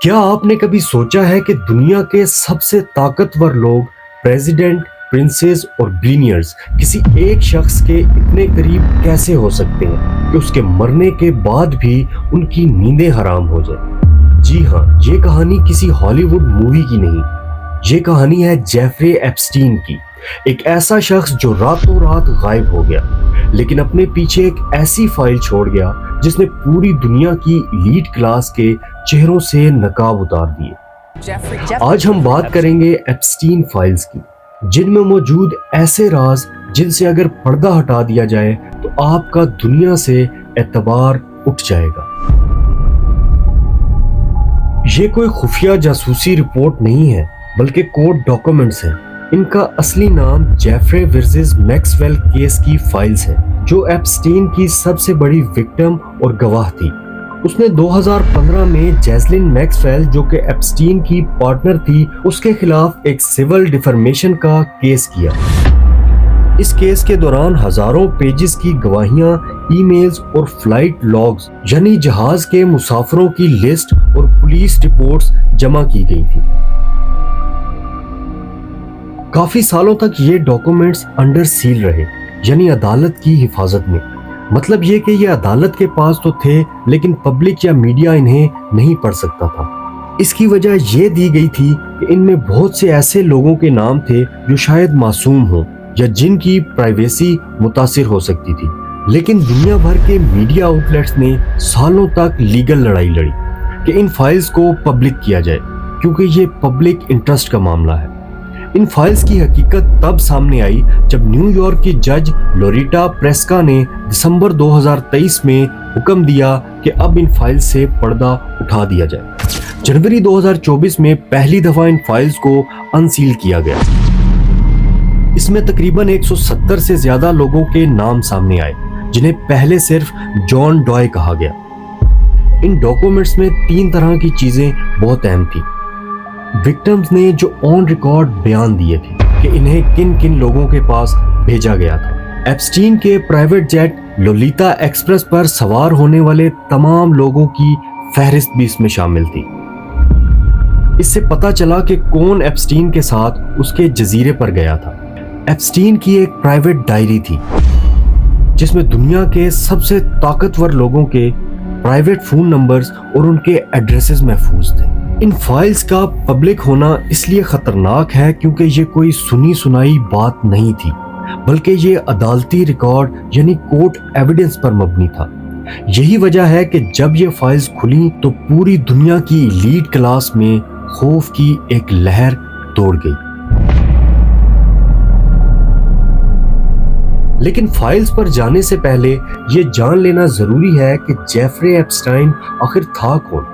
क्या आपने कभी सोचा है कि दुनिया के सबसे ताकतवर लोग, प्रेसिडेंट, प्रिंसेस और बिलियनियर्स किसी एक शख्स के इतने करीब कैसे हो सकते हैं कि उसके मरने के बाद भी उनकी नींदें हराम हो जाए? जी हाँ, ये कहानी किसी हॉलीवुड मूवी की नहीं, ये कहानी है जेफरे एप्स्टीन की। एक ऐसा शख्स जो रातों रात गायब हो गया, लेकिन अपने पीछे एक ऐसी फाइल छोड़ गया जिसने पूरी दुनिया की एलीट क्लास के चेहरों से नकाब उतार दिए। आज हम बात करेंगे एप्स्टीन फाइल्स की, जिनमें मौजूद ऐसे राज जिनसे अगर पर्दा हटा दिया जाए तो आपका दुनिया से एतबार उठ जाएगा। ये कोई खुफिया जासूसी रिपोर्ट नहीं है, बल्कि कोर्ट डॉक्यूमेंट्स हैं। इनका असली नाम जेफरे वर्सेस मैक्सवेल केस की फाइल्स है, जो एप्स्टीन की सबसे बड़ी विक्टिम और गवाह थी। उसने 2015 में जैसलिन मैक्सवेल, जो कि एप्स्टीन की पार्टनर थी, उसके खिलाफ एक सिविल डिफर्मेशन का केस किया। इस केस के दौरान हजारों पेजेस की गवाहियां, ईमेल्स और फ्लाइट लॉग्स यानी जहाज के मुसाफिरों की लिस्ट और पुलिस रिपोर्ट्स जमा की गई थी। काफी सालों तक ये डॉक्यूमेंट्स अंडर सील रहे, यानी अदालत की हिफाजत में। मतलब ये कि ये अदालत के पास तो थे, लेकिन पब्लिक या मीडिया इन्हें नहीं पढ़ सकता था। इसकी वजह ये दी गई थी कि इनमें बहुत से ऐसे लोगों के नाम थे जो शायद मासूम हों या जिनकी प्राइवेसी मुतासिर हो सकती थी। लेकिन दुनिया भर के मीडिया आउटलेट्स ने सालों तक लीगल लड़ाई लड़ी कि इन फाइल्स को पब्लिक किया जाए, क्योंकि ये पब्लिक इंटरेस्ट का मामला है। इन फाइल्स की हकीकत तब सामने आई जब न्यूयॉर्क की जज लोरिटा प्रेस्का ने दिसंबर 2023 में हुक्म दिया कि अब इन फाइल्स से पर्दा उठा दिया जाए। जनवरी 2024 में पहली दफा इन फाइल्स को अनसील किया गया। इसमें तकरीबन 170 से ज्यादा लोगों के नाम सामने आए, जिन्हें पहले सिर्फ जॉन डॉय कहा गया। इन डॉक्यूमेंट्स में 3 तरह की चीजें बहुत अहम थी। विक्टिम्स ने जो ऑन रिकॉर्ड बयान दिए थे कि इन्हें किन किन लोगों के पास भेजा गया था। एप्स्टीन के प्राइवेट जेट लोलिता एक्सप्रेस पर सवार होने वाले तमाम लोगों की फहरिस्त भी इसमें शामिल थी। इससे पता चला कि कौन एप्स्टीन के साथ उसके जजीरे पर गया था। एप्स्टीन की एक प्राइवेट डायरी थी, जिसमें दुनिया के सबसे ताकतवर लोगों के प्राइवेट फोन नंबर्स और उनके एड्रेसेस महफूज थे। इन फाइल्स का पब्लिक होना इसलिए खतरनाक है क्योंकि ये कोई सुनी सुनाई बात नहीं थी, बल्कि ये अदालती रिकॉर्ड यानी कोर्ट एविडेंस पर मबनी था। यही वजह है कि जब ये फाइल्स खुली तो पूरी दुनिया की एलीट क्लास में खौफ की एक लहर दौड़ गई। लेकिन फाइल्स पर जाने से पहले ये जान लेना जरूरी है कि जेफरे एप्स्टाइन आखिर था कौन।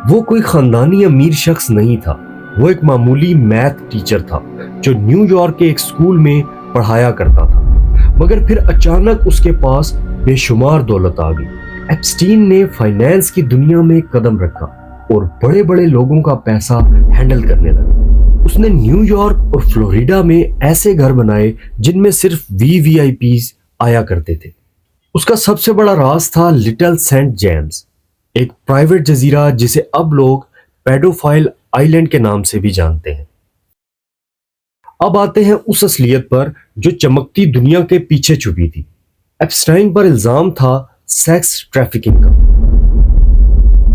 वो कोई खानदानी अमीर शख्स नहीं था। वो एक मामूली मैथ टीचर था जो न्यूयॉर्क के एक स्कूल में पढ़ाया करता था, मगर फिर अचानक उसके पास बेशुमार दौलत आ गई। एप्स्टीन ने फाइनेंस की दुनिया में कदम रखा और बड़े बड़े लोगों का पैसा हैंडल करने लगा। उसने न्यूयॉर्क और फ्लोरिडा में ऐसे घर बनाए जिनमें सिर्फ वीवीआईपीज आया करते थे। उसका सबसे बड़ा राज था लिटिल सेंट जेम्स, एक प्राइवेट जजीरा जिसे अब लोग पेडोफाइल आइलैंड के नाम से भी जानते हैं। अब आते हैं उस असलियत पर जो चमकती दुनिया के पीछे छुपी थी। एप्स्टाइन पर इल्जाम था सेक्स ट्रैफिकिंग का।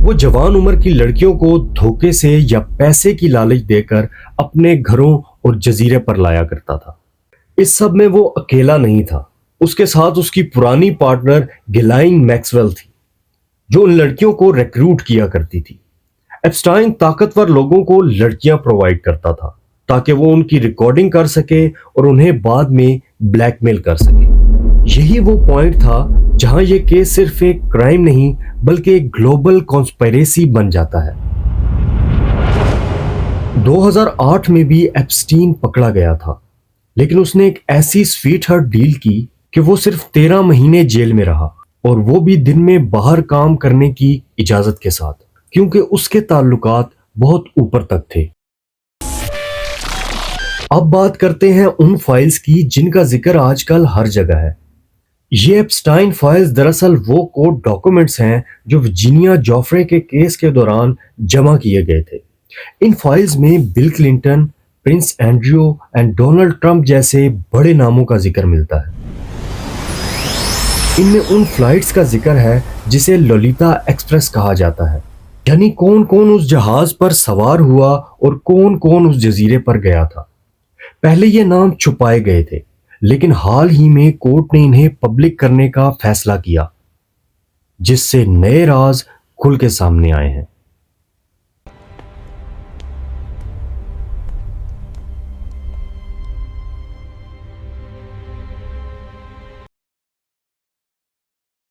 वो जवान उम्र की लड़कियों को धोखे से या पैसे की लालच देकर अपने घरों और जजीरे पर लाया करता था। इस सब में वो अकेला नहीं था, उसके साथ उसकी पुरानी पार्टनर गिलाइन मैक्सवेल थी, जो उन लड़कियों को रिक्रूट किया करती थी। एप्स्टाइन ताकतवर लोगों को लड़कियां प्रोवाइड करता था ताकि वो उनकी रिकॉर्डिंग कर सके और उन्हें बाद में ब्लैकमेल कर सके। यही वो पॉइंट था जहां ये केस सिर्फ एक क्राइम नहीं बल्कि एक ग्लोबल कॉन्स्पिरेसी बन जाता है। 2008 में भी एप्स्टीन पकड़ा गया था, लेकिन उसने एक ऐसी स्वीटहार्ट डील की कि वो सिर्फ 13 महीने जेल में रहा, और वो भी दिन में बाहर काम करने की इजाजत के साथ, क्योंकि उसके ताल्लुकात बहुत ऊपर तक थे। अब बात करते हैं उन फाइल्स की जिनका जिक्र आजकल हर जगह है। ये एप्स्टाइन फाइल्स दरअसल वो कोर्ट डॉक्यूमेंट्स हैं जो वर्जीनिया जॉफ्रे के केस के दौरान जमा किए गए थे। इन फाइल्स में bill Clinton, Prince Andrew and Donald Trump जैसे बड़े नामों का जिक्र मिलता है। इनमें उन फ्लाइट्स का जिक्र है जिसे लोलिता एक्सप्रेस कहा जाता है, यानी कौन कौन उस जहाज पर सवार हुआ और कौन कौन उस जजीरे पर गया था। पहले ये नाम छुपाए गए थे, लेकिन हाल ही में कोर्ट ने इन्हें पब्लिक करने का फैसला किया, जिससे नए राज खुल के सामने आए हैं।